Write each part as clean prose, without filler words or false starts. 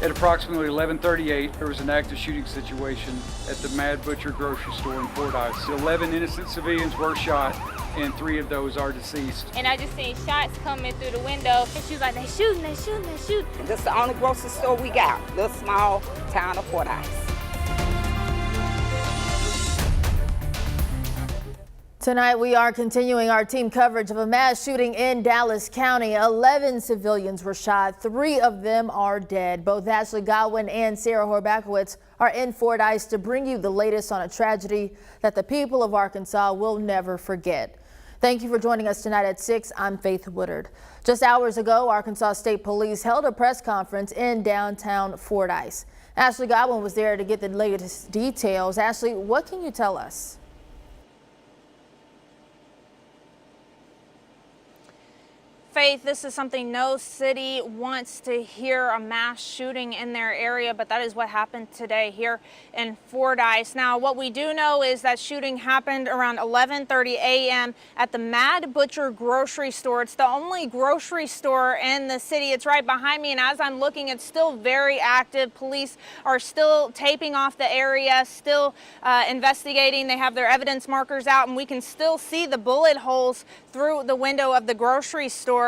At approximately 11:38, there was an active shooting situation at the Mad Butcher grocery store in Fordyce. 11 innocent civilians were shot, and 3 of those are deceased. And I just seen shots coming through the window, and she was like, they shooting, they shooting, they shooting. This is the only grocery store we got, little small town of Fordyce. Tonight, we are continuing our team coverage of a mass shooting in Dallas County. 11 civilians were shot. 3 of them are dead. Both Ashley Godwin and Sarah Horbakowitz are in Fordyce to bring you the latest on a tragedy that the people of Arkansas will never forget. Thank you for joining us tonight at 6. I'm Faith Woodard. Just hours ago, Arkansas State Police held a press conference in downtown Fordyce. Ashley Godwin was there to get the latest details. Ashley, what can you tell us? Faith, this is something no city wants to hear, a mass shooting in their area, but that is what happened today here in Fordyce. Now, what we do know is that shooting happened around 11:30 a.m. at the Mad Butcher grocery store. It's the only grocery store in the city. It's right behind me, and as I'm looking, it's still very active. Police are still taping off the area, still investigating. They have their evidence markers out, and we can still see the bullet holes through the window of the grocery store.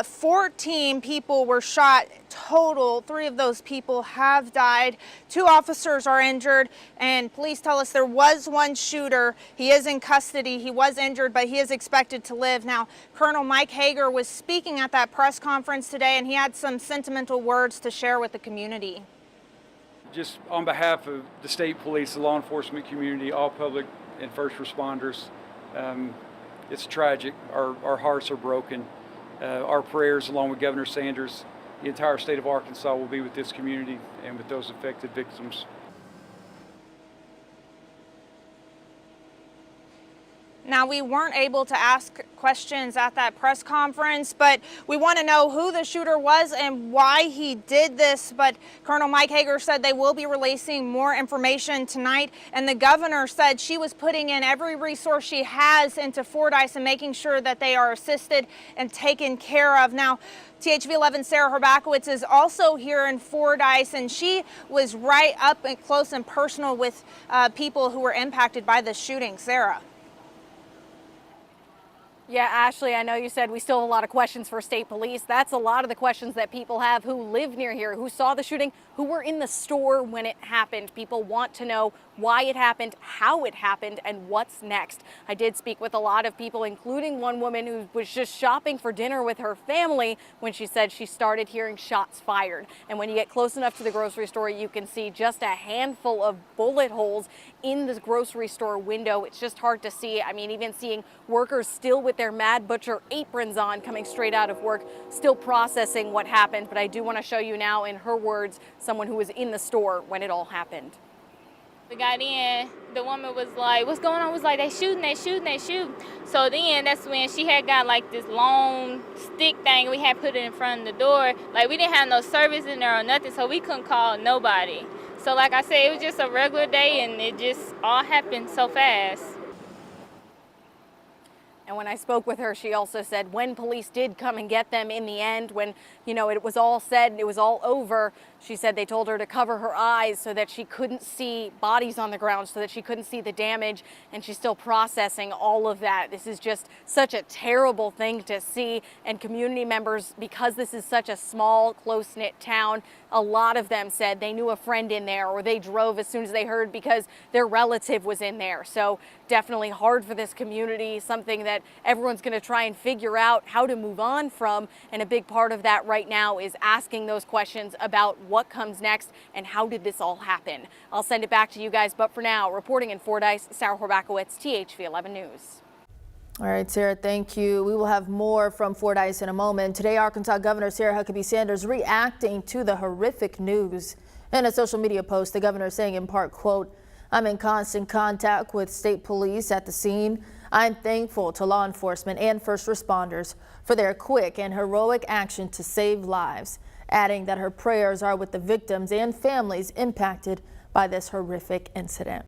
14 people were shot total. 3 of those people have died. 2 officers are injured, and police tell us there was 1 shooter. He is in custody. He was injured, but he is expected to live. Now, Colonel Mike Hager was speaking at that press conference today, and he had some sentimental words to share with the community. Just on behalf of the state police, the law enforcement community, all public and first responders, it's tragic. Our hearts are broken. Our prayers, along with Governor Sanders, the entire state of Arkansas, will be with this community and with those affected victims. Now, we weren't able to ask questions at that press conference, but we want to know who the shooter was and why he did this. But Colonel Mike Hager said they will be releasing more information tonight. And the governor said she was putting in every resource she has into Fordyce and making sure that they are assisted and taken care of. Now, THV 11 Sarah Horbakowitz is also here in Fordyce, and she was right up and close and personal with people who were impacted by this shooting. Sarah. Yeah, Ashley, I know you said we still have a lot of questions for state police. That's a lot of the questions that people have who live near here, who saw the shooting, who were in the store when it happened. People want to know why it happened, how it happened, and what's next. I did speak with a lot of people, including one woman who was just shopping for dinner with her family when she said she started hearing shots fired. And when you get close enough to the grocery store, you can see just a handful of bullet holes in the grocery store window. It's just hard to see. I mean, even seeing workers still with their Mad Butcher aprons on, coming straight out of work, still processing what happened. But I do want to show you now, in her words, someone who was in the store when it all happened. We got in, the woman was like, what's going on? Was like, they shooting, they shooting, they shooting. So then that's when she had got like this long stick thing. We had put it in front of the door. Like, we didn't have no service in there or nothing, so we couldn't call nobody. So like I said, it was just a regular day, and it just all happened so fast. And when I spoke with her, she also said when police did come and get them in the end, when, you know, it was all said and it was all over, she said they told her to cover her eyes so that she couldn't see bodies on the ground, so that she couldn't see the damage, and she's still processing all of that. This is just such a terrible thing to see, and community members, because this is such a small, close-knit town, a lot of them said they knew a friend in there, or they drove as soon as they heard because their relative was in there. So definitely hard for this community, something that everyone's going to try and figure out how to move on from, and a big part of that right now is asking those questions about what comes next and how did this all happen. I'll send it back to you guys, but for now, reporting in Fordyce, Sarah Horbakowitz, THV 11 News. All right, Sarah, thank you. We will have more from Fordyce in a moment. Today, Arkansas Governor Sarah Huckabee Sanders reacting to the horrific news. In a social media post, the governor saying in part, quote, "I'm in constant contact with state police at the scene. I'm thankful to law enforcement and first responders for their quick and heroic action to save lives," adding that her prayers are with the victims and families impacted by this horrific incident.